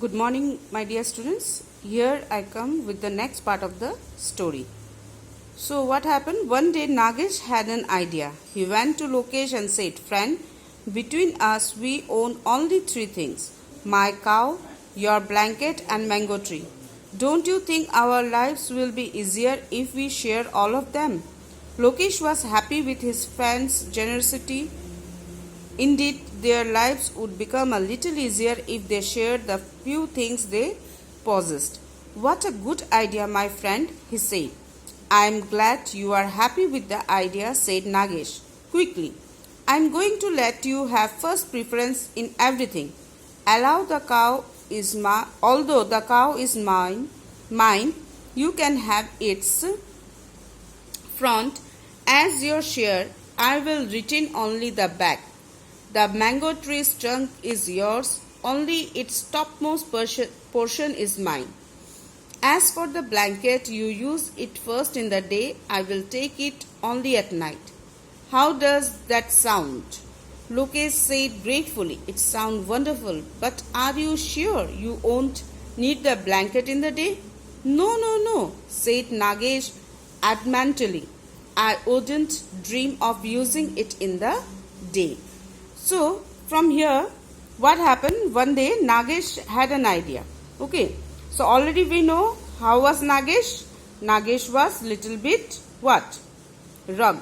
Good morning, my dear students. Here I come with the next part of the story. So, what happened? One day Nagesh had an idea. He went to Lokesh and said, "Friend, between us we own only three things: my cow, your blanket, and mango tree. Don't you think our lives will be easier if we share all of them?" Lokesh was happy with his friend's generosity. Indeed, their lives would become a little easier if they shared the few things they possessed. "What a good idea, my friend," he said. "I am glad you are happy with the idea," said Nagesh. "Quickly, I am going to let you have first preference in everything. Although the cow is mine, you can have its front as your share. I will retain only the back. The mango tree's trunk is yours, only its topmost portion is mine. As for the blanket, you use it first in the day. I will take it only at night. How does that sound?" Lokesh said gratefully. "It sounds wonderful, but are you sure you won't need the blanket in the day?" No, said Nagesh adamantly. "I wouldn't dream of using it in the day." So, from here, what happened? One day, Nagesh had an idea. Okay. So, already we know how was Nagesh. Nagesh was little bit what? Rug.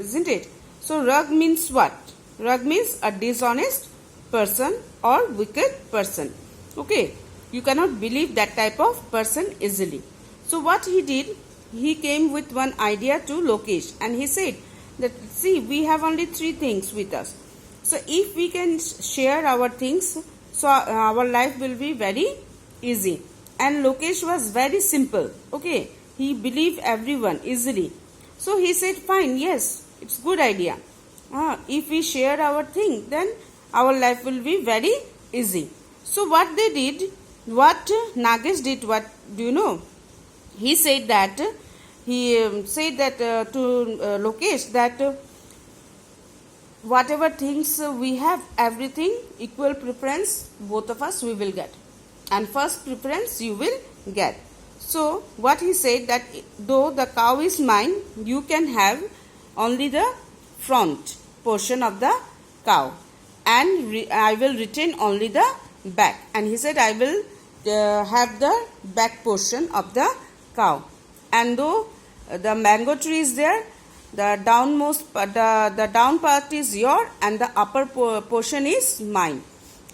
Isn't it? So, rug means what? Rug means a dishonest person or wicked person. Okay. You cannot believe that type of person easily. So, what he did? He came with one idea to Lokesh and he said that, "See, we have only three things with us. So if we can share our things, so our life will be very easy." And Lokesh was very simple. Okay, he believed everyone easily. So he said, "Fine, yes, it's good idea. If we share our thing, then our life will be very easy." So what they did, what Nagesh did, what do you know? He said that to Lokesh that whatever things we have, everything equal preference, both of us we will get, and first preference you will get. So what he said that though the cow is mine, you can have only the front portion of the cow, and I will retain only the back. And he said, "I will have the back portion of the cow, and though the mango tree is there, the down part is your and the upper portion is mine,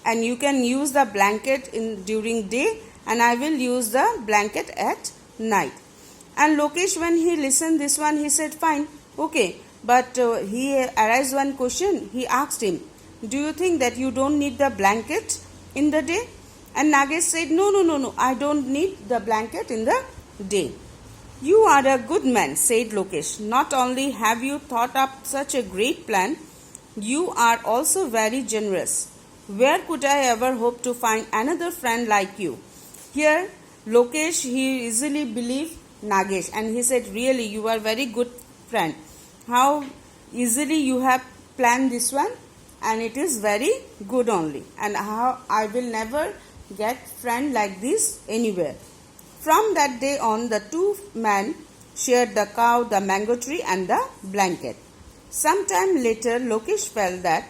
and you can use the blanket during day, and I will use the blanket at night." And Lokesh, when he listened this one, he said, "Fine, okay," but he arised one question. He asked him, "Do you think that you don't need the blanket in the day?" And Nagesh said, No, I don't need the blanket in the day." "You are a good man," said Lokesh. "Not only have you thought up such a great plan, you are also very generous. Where could I ever hope to find another friend like you?" Here, Lokesh, he easily believed Nagesh, and he said, "Really, you are very good friend. How easily you have planned this one, and it is very good only. And how I will never get friend like this anywhere." From that day on, the two men shared the cow, the mango tree, and the blanket. Some time later, Lokesh felt that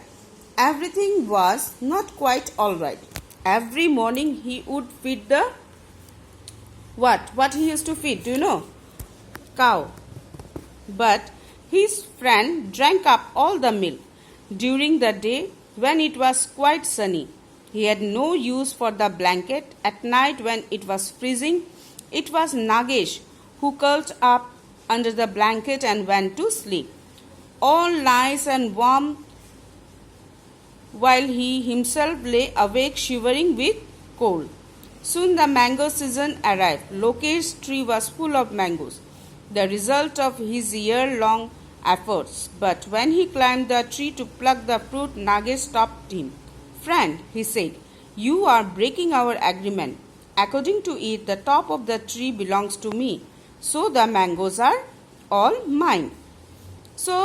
everything was not quite all right. Every morning he would feed the what he used to feed, do you know? Cow. But his friend drank up all the milk. During the day, when it was quite sunny, he had no use for the blanket. At night, when it was freezing, it was Nagesh who curled up under the blanket and went to sleep, all nice and warm, while he himself lay awake shivering with cold. Soon the mango season arrived. Lokesh's tree was full of mangoes, the result of his year-long efforts. But when he climbed the tree to pluck the fruit, Nagesh stopped him. "Friend," he said, "you are breaking our agreement. According to it, the top of the tree belongs to me, so the mangoes are all mine." So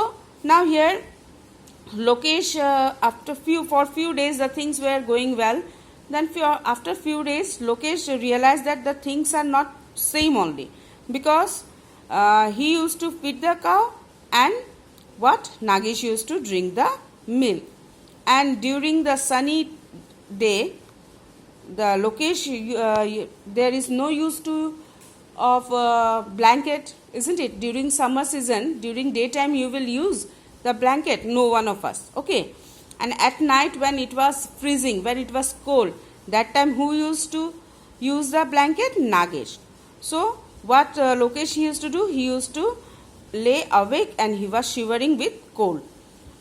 now here Lokesh, for few days the things were going well. Then after few days, Lokesh realized that the things are not same only, because he used to feed the cow and what Nagesh used to drink the milk. And during the sunny day, the Lokesh, there is no use to of blanket, isn't it? During summer season, during daytime you will use the blanket, no one of us, okay. And at night when it was freezing, when it was cold, that time who used to use the blanket? Nagesh. So what Lokesh used to do, he used to lay awake and he was shivering with cold.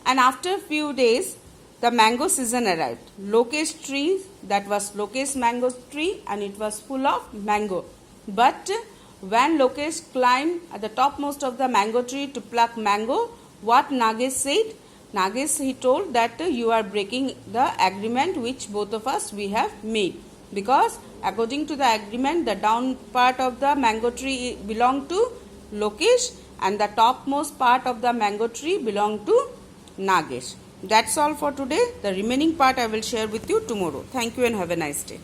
And after few days, the mango season arrived. Lokesh tree, that was Lokesh mango tree, and it was full of mango. But when Lokesh climbed at the topmost of the mango tree to pluck mango, what Nagesh said? Nagesh, he told that you are breaking the agreement which both of us we have made, because according to the agreement, the down part of the mango tree belonged to Lokesh and the topmost part of the mango tree belonged to Nagesh. That's all for today. The remaining part I will share with you tomorrow. Thank you and have a nice day.